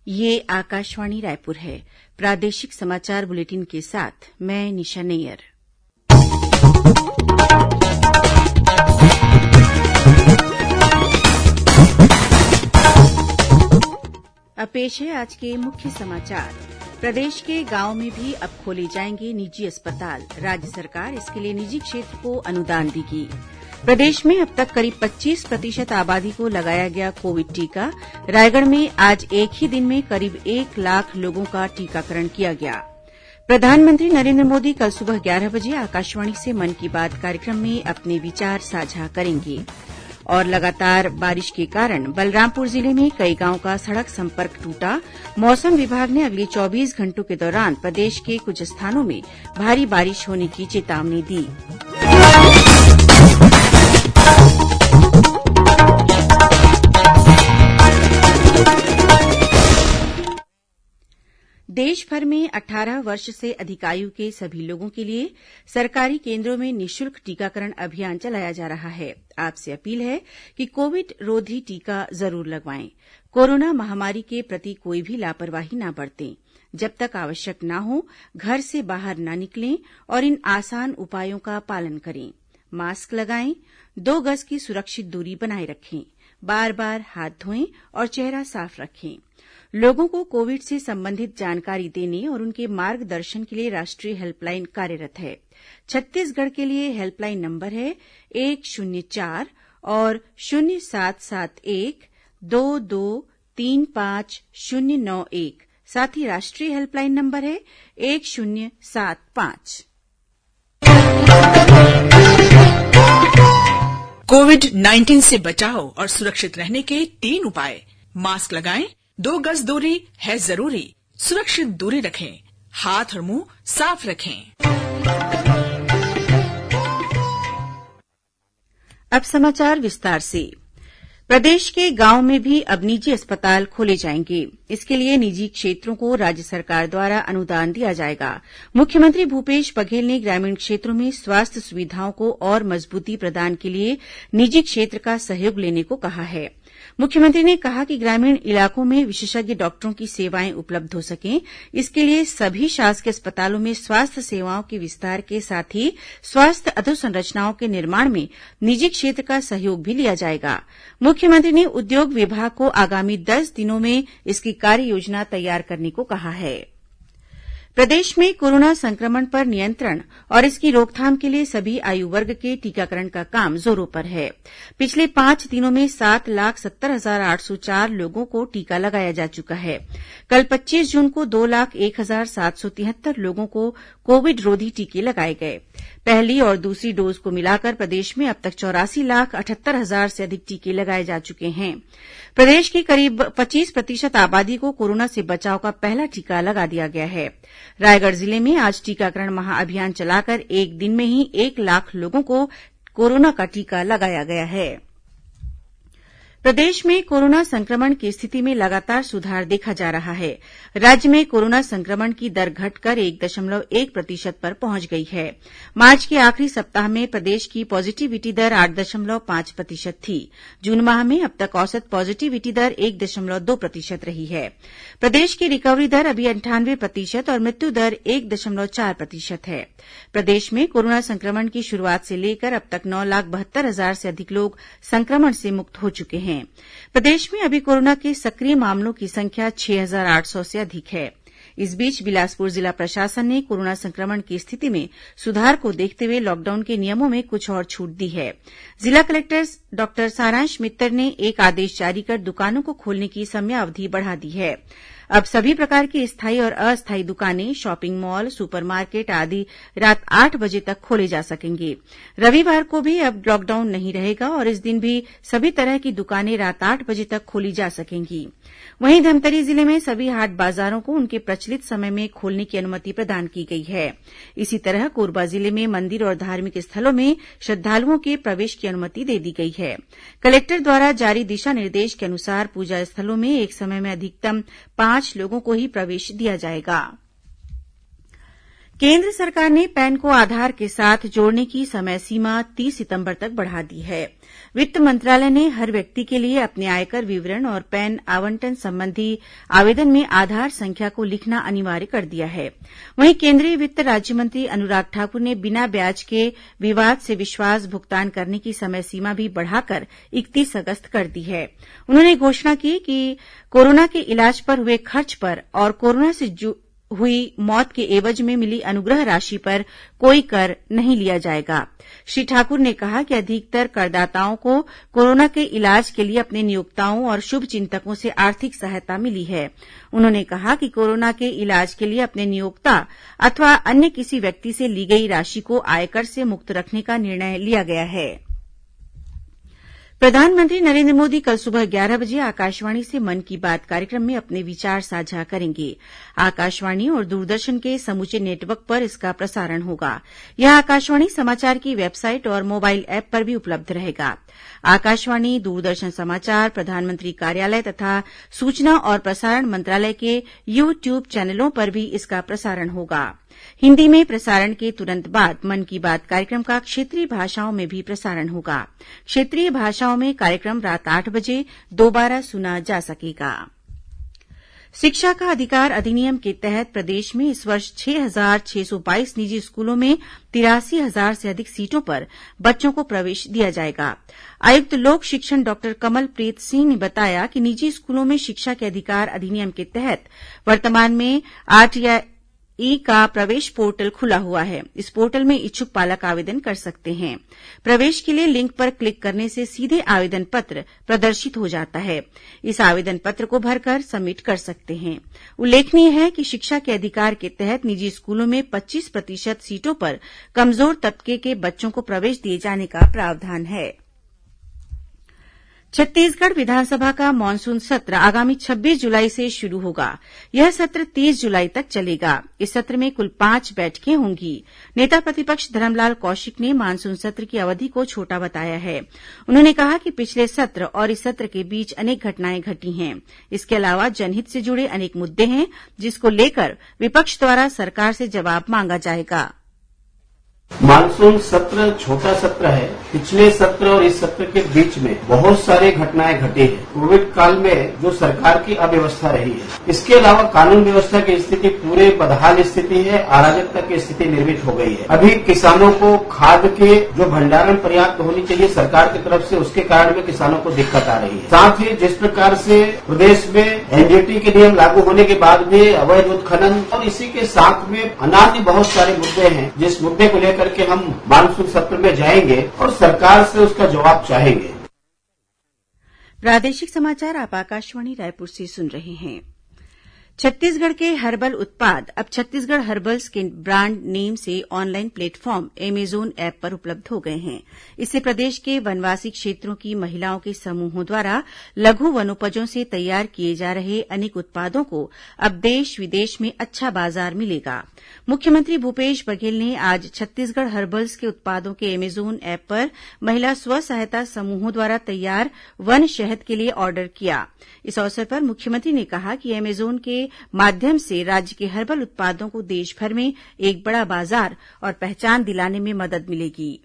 ये आकाशवाणी रायपुर है। प्रादेशिक समाचार बुलेटिन के साथ मैं निशा नैयर। अब पेश है आज के मुख्य समाचार। प्रदेश के गांव में भी अब खोले जाएंगे निजी अस्पताल। राज्य सरकार इसके लिए निजी क्षेत्र को अनुदान देगी। प्रदेश में अब तक करीब 25% आबादी को लगाया गया कोविड टीका। रायगढ़ में आज एक ही दिन में करीब 1 लाख लोगों का टीकाकरण किया गया। प्रधानमंत्री नरेंद्र मोदी कल सुबह 11 बजे आकाशवाणी से मन की बात कार्यक्रम में अपने विचार साझा करेंगे। और लगातार बारिश के कारण बलरामपुर जिले में कई गांवों का सड़क संपर्क टूटा। मौसम विभाग ने अगले 24 घंटों के दौरान प्रदेश के कुछ स्थानों में भारी बारिश होने की चेतावनी दी। देश भर में 18 वर्ष से अधिक आयु के सभी लोगों के लिए सरकारी केंद्रों में निःशुल्क टीकाकरण अभियान चलाया जा रहा है। आपसे अपील है कि कोविड रोधी टीका जरूर लगवाएं। कोरोना महामारी के प्रति कोई भी लापरवाही न बरतें। जब तक आवश्यक न हो, घर से बाहर न निकलें और इन आसान उपायों का पालन करें। मास्क लगाएं, 2 गज की सुरक्षित दूरी बनाए रखें, बार बार हाथ धोएं और चेहरा साफ रखें। लोगों को कोविड से संबंधित जानकारी देने और उनके मार्गदर्शन के लिए राष्ट्रीय हेल्पलाइन कार्यरत है। छत्तीसगढ़ के लिए हेल्पलाइन नंबर है 104 और 0771 2235 साथ ही राष्ट्रीय हेल्पलाइन नंबर है 1075। कोविड-19 से बचाव और सुरक्षित रहने के 3 उपाय। मास्क लगाएं, 2 गज दूरी है जरूरी, सुरक्षित दूरी रखें, हाथ और मुंह साफ रखें। अब समाचार विस्तार से। प्रदेश के गांव में भी अब निजी अस्पताल खोले जाएंगे। इसके लिए निजी क्षेत्रों को राज्य सरकार द्वारा अनुदान दिया जाएगा। मुख्यमंत्री भूपेश बघेल ने ग्रामीण क्षेत्रों में स्वास्थ्य सुविधाओं को और मजबूती प्रदान के लिए निजी क्षेत्र का सहयोग लेने को कहा है। मुख्यमंत्री ने कहा कि ग्रामीण इलाकों में विशेषज्ञ डॉक्टरों की सेवाएं उपलब्ध हो सकें, इसके लिए सभी शासकीय अस्पतालों में स्वास्थ्य सेवाओं के विस्तार के साथ ही स्वास्थ्य अधोसंरचनाओं के निर्माण में निजी क्षेत्र का सहयोग भी लिया जाएगा। मुख्यमंत्री ने उद्योग विभाग को आगामी 10 दिनों में इसकी कार्ययोजना तैयार करने को कहा है। प्रदेश में कोरोना संक्रमण पर नियंत्रण और इसकी रोकथाम के लिए सभी आयु वर्ग के टीकाकरण का काम जोरों पर है। पिछले 5 दिनों में 7,70,804 लोगों को टीका लगाया जा चुका है। कल 25 जून को 2,01,773 लोगों को कोविड रोधी टीके लगाए गए। पहली और दूसरी डोज को मिलाकर प्रदेश में अब तक 84,78,000 से अधिक टीके लगाए जा चुके हैं। प्रदेश की करीब 25% आबादी को कोरोना से बचाव का पहला टीका लगा दिया गया है। रायगढ़ जिले में आज टीकाकरण महाअभियान चलाकर एक दिन में ही 1 लाख लोगों को कोरोना का टीका लगाया गया है। प्रदेश में कोरोना संक्रमण की स्थिति में लगातार सुधार देखा जा रहा है। राज्य में कोरोना संक्रमण की दर घटकर 1.1% पर पहुंच गई है। मार्च के आखिरी सप्ताह में प्रदेश की पॉजिटिविटी दर 8.5% थी। जून माह में अब तक औसत पॉजिटिविटी दर 1.2% रही है। प्रदेश की रिकवरी दर अभी 98% और मृत्यु दर 1.4% है। प्रदेश में कोरोना संक्रमण की शुरूआत से लेकर अब तक 9,72,000 से अधिक लोग संक्रमण से मुक्त हो चुके हैं। प्रदेश में अभी कोरोना के सक्रिय मामलों की संख्या 6,800 से अधिक है। इस बीच बिलासपुर जिला प्रशासन ने कोरोना संक्रमण की स्थिति में सुधार को देखते हुए लॉकडाउन के नियमों में कुछ और छूट दी है। जिला कलेक्टर डॉक्टर सारांश मित्तर ने एक आदेश जारी कर दुकानों को खोलने की समयावधि बढ़ा दी है। अब सभी प्रकार की स्थायी और अस्थायी दुकानें, शॉपिंग मॉल, सुपरमार्केट आदि रात 8 बजे तक खोले जा सकेंगे। रविवार को भी अब लॉकडाउन नहीं रहेगा और इस दिन भी सभी तरह की दुकानें रात 8 बजे तक खोली जा सकेंगी। वहीं धमतरी जिले में सभी हाट बाजारों को उनके प्रचलित समय में खोलने की अनुमति प्रदान की गई है। इसी तरह कोरबा जिले में मंदिर और धार्मिक स्थलों में श्रद्धालुओं के प्रवेश की अनुमति दे दी गई है। कलेक्टर द्वारा जारी दिशा निर्देश के अनुसार पूजा स्थलों में एक समय में अधिकतम 5 लोगों को ही प्रवेश दिया जाएगा। केंद्र सरकार ने पैन को आधार के साथ जोड़ने की समय सीमा 30 सितंबर तक बढ़ा दी है। वित्त मंत्रालय ने हर व्यक्ति के लिए अपने आयकर विवरण और पैन आवंटन संबंधी आवेदन में आधार संख्या को लिखना अनिवार्य कर दिया है। वहीं केंद्रीय वित्त राज्यमंत्री अनुराग ठाकुर ने बिना ब्याज के विवाद से विश्वास भुगतान करने की समय सीमा भी बढ़ाकर 31 अगस्त कर दी है। उन्होंने घोषणा की कि कोरोना के इलाज पर हुए खर्च पर और कोरोना से हुई मौत के एवज में मिली अनुग्रह राशि पर कोई कर नहीं लिया जाएगा। श्री ठाकुर ने कहा कि अधिकतर करदाताओं को कोरोना के इलाज के लिए अपने नियोक्ताओं और शुभ चिंतकों से आर्थिक सहायता मिली है। उन्होंने कहा कि कोरोना के इलाज के लिए अपने नियोक्ता अथवा अन्य किसी व्यक्ति से ली गई राशि को आयकर से मुक्त रखने का निर्णय लिया गया है। प्रधानमंत्री नरेंद्र मोदी कल सुबह 11 बजे आकाशवाणी से मन की बात कार्यक्रम में अपने विचार साझा करेंगे। आकाशवाणी और दूरदर्शन के समूचे नेटवर्क पर इसका प्रसारण होगा। यह आकाशवाणी समाचार की वेबसाइट और मोबाइल ऐप पर भी उपलब्ध रहेगा। आकाशवाणी, दूरदर्शन समाचार, प्रधानमंत्री कार्यालय तथा सूचना और प्रसारण मंत्रालय के यूट्यूब चैनलों पर भी इसका प्रसारण होगा। हिन्दी में प्रसारण के तुरंत बाद मन की बात कार्यक्रम का क्षेत्रीय भाषाओं में भी प्रसारण होगा। क्षेत्रीय भाषाओं में कार्यक्रम रात 8 बजे दोबारा सुना जा सकेगा। शिक्षा का अधिकार अधिनियम के तहत प्रदेश में इस वर्ष 6,622 निजी स्कूलों में 83,000 से अधिक सीटों पर बच्चों को प्रवेश दिया जाएगा। आयुक्त लोक शिक्षण डॉक्टर कमलप्रीत सिंह ने बताया कि निजी स्कूलों में शिक्षा के अधिकार अधिनियम के तहत वर्तमान में RTI का प्रवेश पोर्टल खुला हुआ है। इस पोर्टल में इच्छुक पालक आवेदन कर सकते हैं। प्रवेश के लिए लिंक पर क्लिक करने से सीधे आवेदन पत्र प्रदर्शित हो जाता है। इस आवेदन पत्र को भरकर सबमिट कर सकते हैं। उल्लेखनीय है कि शिक्षा के अधिकार के तहत निजी स्कूलों में 25% सीटों पर कमजोर तबके के बच्चों को प्रवेश दिए जाने का प्रावधान है। छत्तीसगढ़ विधानसभा का मानसून सत्र आगामी 26 जुलाई से शुरू होगा। यह सत्र 30 जुलाई तक चलेगा। इस सत्र में कुल 5 बैठकें होंगी। नेता प्रतिपक्ष धरमलाल कौशिक ने मानसून सत्र की अवधि को छोटा बताया है। उन्होंने कहा कि पिछले सत्र और इस सत्र के बीच अनेक घटनाएं घटी हैं। इसके अलावा जनहित से जुड़े अनेक मुद्दे हैं, जिसको लेकर विपक्ष द्वारा सरकार से जवाब मांगा जाएगा। मानसून सत्र छोटा सत्र है। पिछले सत्र और इस सत्र के बीच में बहुत सारी घटनाएं घटी है। कोविड काल में जो सरकार की अव्यवस्था रही है, इसके अलावा कानून व्यवस्था की स्थिति पूरे बदहाल स्थिति है, अराजकता की स्थिति निर्मित हो गई है। अभी किसानों को खाद के जो भंडारण पर्याप्त होनी चाहिए सरकार की तरफ से, उसके कारण में किसानों को दिक्कत आ रही है। साथ ही जिस प्रकार से प्रदेश में एनजीटी के नियम लागू होने के बाद भी अवैध उत्खनन और इसी के साथ में अन्य बहुत सारे मुद्दे हैं, जिस मुद्दे को लेकर के हम मानसून सत्र में जाएंगे और सरकार से उसका जवाब चाहेंगे। प्रादेशिक समाचार आप आकाशवाणी रायपुर से सुन रहे हैं। छत्तीसगढ़ के हर्बल उत्पाद अब छत्तीसगढ़ हर्बल्स के ब्रांड नेम से ऑनलाइन प्लेटफॉर्म एमेजोन ऐप पर उपलब्ध हो गए हैं। इससे प्रदेश के वनवासी क्षेत्रों की महिलाओं के समूहों द्वारा लघु वनोपजों से तैयार किए जा रहे अनेक उत्पादों को अब देश विदेश में अच्छा बाजार मिलेगा। मुख्यमंत्री भूपेश बघेल ने आज छत्तीसगढ़ हर्बल्स के उत्पादों के एमेजोन ऐप पर महिला स्व सहायता समूहों द्वारा तैयार वन शहद के लिए ऑर्डर किया। इस अवसर पर मुख्यमंत्री ने कहा कि एमेजोन के माध्यम से राज्य के हर्बल उत्पादों को देश भर में एक बड़ा बाजार और पहचान दिलाने में मदद मिलेगी।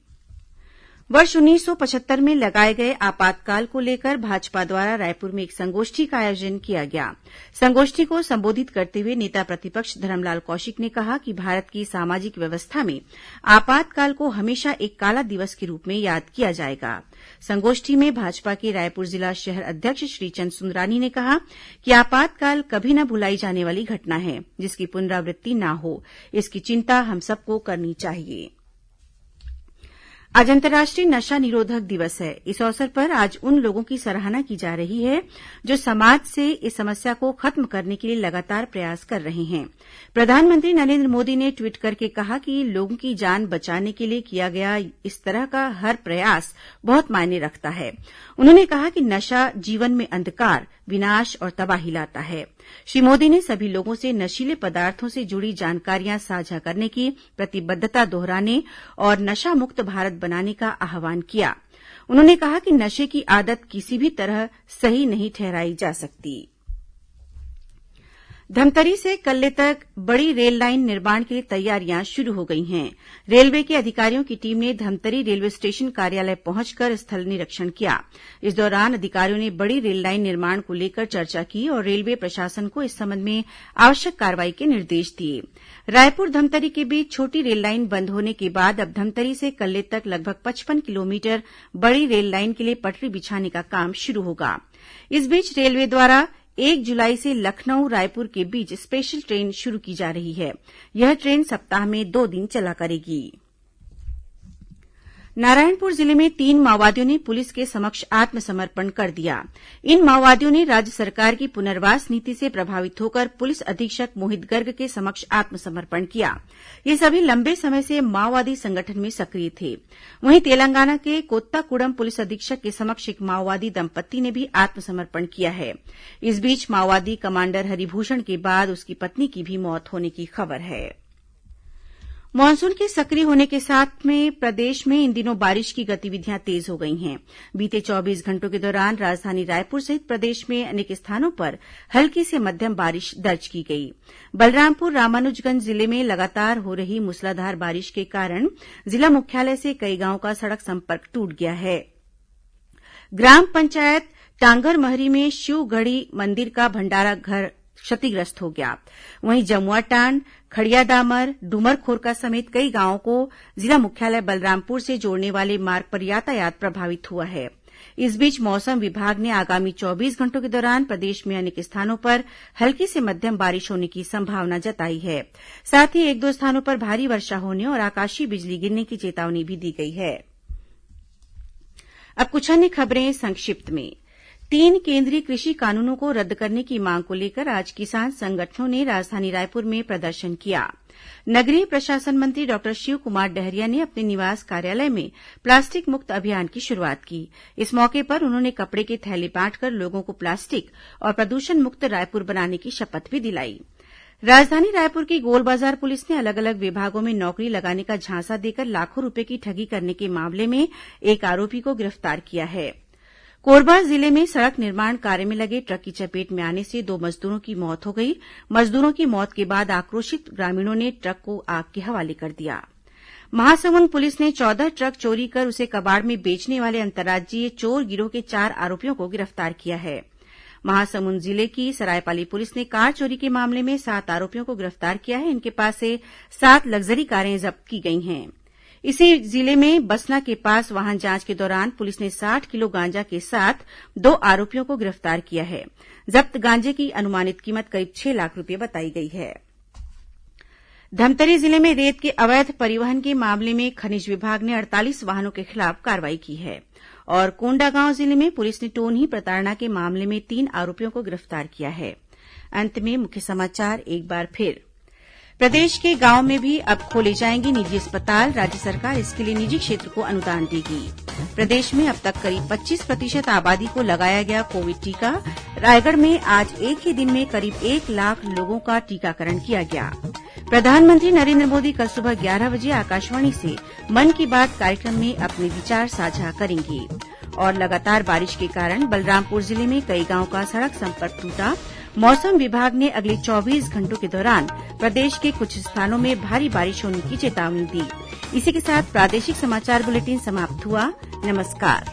वर्ष 1975 में लगाए गए आपातकाल को लेकर भाजपा द्वारा रायपुर में एक संगोष्ठी का आयोजन किया गया। संगोष्ठी को संबोधित करते हुए नेता प्रतिपक्ष धरमलाल कौशिक ने कहा कि भारत की सामाजिक व्यवस्था में आपातकाल को हमेशा एक काला दिवस के रूप में याद किया जाएगा। संगोष्ठी में भाजपा के रायपुर जिला शहर अध्यक्ष श्रीचंद सुंदरानी ने कहा कि आपातकाल कभी न भुलाई जाने वाली घटना है, जिसकी पुनरावृत्ति न हो। इसकी चिंता हम सबको करनी चाहिए। आज अंतर्राष्ट्रीय नशा निरोधक दिवस है। इस अवसर पर आज उन लोगों की सराहना की जा रही है जो समाज से इस समस्या को खत्म करने के लिए लगातार प्रयास कर रहे हैं। प्रधानमंत्री नरेंद्र मोदी ने ट्वीट करके कहा कि लोगों की जान बचाने के लिए किया गया इस तरह का हर प्रयास बहुत मायने रखता है। उन्होंने कहा कि नशा जीवन में अंधकार, विनाश और तबाही लाता है। श्री मोदी ने सभी लोगों से नशीले पदार्थों से जुड़ी जानकारियां साझा करने की प्रतिबद्धता दोहराने और नशा मुक्त भारत बनाने का आह्वान किया। उन्होंने कहा कि नशे की आदत किसी भी तरह सही नहीं ठहराई जा सकती। धमतरी से कल्ले तक बड़ी रेल लाइन निर्माण के लिए तैयारियां शुरू हो गई हैं। रेलवे के अधिकारियों की टीम ने धमतरी रेलवे स्टेशन कार्यालय पहुंचकर स्थल निरीक्षण किया। इस दौरान अधिकारियों ने बड़ी रेल लाइन निर्माण को लेकर चर्चा की और रेलवे प्रशासन को इस संबंध में आवश्यक कार्रवाई के निर्देश दिए। रायपुर धमतरी के बीच छोटी रेल लाइन बंद होने के बाद अब धमतरी से कल्ले तक लगभग 55 किलोमीटर बड़ी रेल लाइन के लिए पटरी बिछाने का काम शुरू होगा। इस बीच रेलवे द्वारा 1 जुलाई से लखनऊ रायपुर के बीच स्पेशल ट्रेन शुरू की जा रही है। यह ट्रेन सप्ताह में 2 दिन चला करेगी। नारायणपुर जिले में 3 माओवादियों ने पुलिस के समक्ष आत्मसमर्पण कर दिया। इन माओवादियों ने राज्य सरकार की पुनर्वास नीति से प्रभावित होकर पुलिस अधीक्षक मोहित गर्ग के समक्ष आत्मसमर्पण किया। ये सभी लंबे समय से माओवादी संगठन में सक्रिय थे। वहीं तेलंगाना के कोत्ताकुडम पुलिस अधीक्षक के समक्ष एक माओवादी दंपत्ति ने भी आत्मसमर्पण किया है। इस बीच माओवादी कमांडर हरिभूषण के बाद उसकी पत्नी की भी मौत होने की खबर है। मानसून के सक्रिय होने के साथ में प्रदेश में इन दिनों बारिश की गतिविधियां तेज हो गई हैं। बीते 24 घंटों के दौरान राजधानी रायपुर सहित प्रदेश में अनेक स्थानों पर हल्की से मध्यम बारिश दर्ज की गई। बलरामपुर रामानुजगंज जिले में लगातार हो रही मूसलाधार बारिश के कारण जिला मुख्यालय से कई गांवों का सड़क संपर्क टूट गया है। ग्राम पंचायत टांगरमहरी में शिवगढ़ी मंदिर का भंडारा घर क्षतिग्रस्त हो गया। वहीं जमुआटांड, खड़ियादामर, डुमरखोरका समेत कई गांवों को जिला मुख्यालय बलरामपुर से जोड़ने वाले मार्ग पर यातायात प्रभावित हुआ है। इस बीच मौसम विभाग ने आगामी 24 घंटों के दौरान प्रदेश में अनेक स्थानों पर हल्की से मध्यम बारिश होने की संभावना जताई है। साथ ही 1-2 स्थानों पर भारी वर्षा होने और आकाशीय बिजली गिरने की चेतावनी भी दी गई है। अब कुछ अन्य खबरें संक्षिप्त में। 3 केंद्रीय कृषि कानूनों को रद्द करने की मांग को लेकर आज किसान संगठनों ने राजधानी रायपुर में प्रदर्शन किया। नगरीय प्रशासन मंत्री डॉक्टर शिवकुमार डहरिया ने अपने निवास कार्यालय में प्लास्टिक मुक्त अभियान की शुरुआत की। इस मौके पर उन्होंने कपड़े के थैले बांटकर लोगों को प्लास्टिक और प्रदूषण मुक्त रायपुर बनाने की शपथ भी दिलाई। राजधानी रायपुर की गोलबाजार पुलिस ने अलग अलग विभागों में नौकरी लगाने का झांसा देकर लाखों रूपये की ठगी करने के मामले में एक आरोपी को गिरफ्तार किया है। कोरबा जिले में सड़क निर्माण कार्य में लगे ट्रक की चपेट में आने से 2 मजदूरों की मौत हो गई। मजदूरों की मौत के बाद आक्रोशित ग्रामीणों ने ट्रक को आग के हवाले कर दिया। महासमुंद पुलिस ने 14 ट्रक चोरी कर उसे कबाड़ में बेचने वाले अंतर्राज्यीय चोर गिरोह के 4 आरोपियों को गिरफ्तार किया है। महासमुंद जिले की सरायपाली पुलिस ने कार चोरी के मामले में 7 आरोपियों को गिरफ्तार किया है। इनके पास से 7 लग्जरी कारें जब्त की गई हैं। इसी जिले में बसना के पास वाहन जांच के दौरान पुलिस ने 60 किलो गांजा के साथ 2 आरोपियों को गिरफ्तार किया है। जब्त गांजे की अनुमानित कीमत करीब 6 लाख रुपये बताई गई है। धमतरी जिले में रेत के अवैध परिवहन के मामले में खनिज विभाग ने 48 वाहनों के खिलाफ कार्रवाई की है। और कोंडागांव जिले में पुलिस ने टोनही प्रताड़ना के मामले में 3 आरोपियों को गिरफ्तार किया है। अंत में मुख्य समाचार एक बार फिर। प्रदेश के गांव में भी अब खोले जाएंगे निजी अस्पताल। राज्य सरकार इसके लिए निजी क्षेत्र को अनुदान देगी। प्रदेश में अब तक करीब 25% आबादी को लगाया गया कोविड टीका। रायगढ़ में आज एक ही दिन में करीब 1 लाख लोगों का टीकाकरण किया गया। प्रधानमंत्री नरेंद्र मोदी कल सुबह 11 बजे आकाशवाणी से मन की बात कार्यक्रम में अपने विचार साझा करेंगे। और लगातार बारिश के कारण बलरामपुर जिले में कई गांवों का सड़क संपर्क टूटा। मौसम विभाग ने अगले 24 घंटों के दौरान प्रदेश के कुछ स्थानों में भारी बारिश होने की चेतावनी दी। इसी के साथ प्रादेशिक समाचार बुलेटिन समाप्त हुआ। नमस्कार।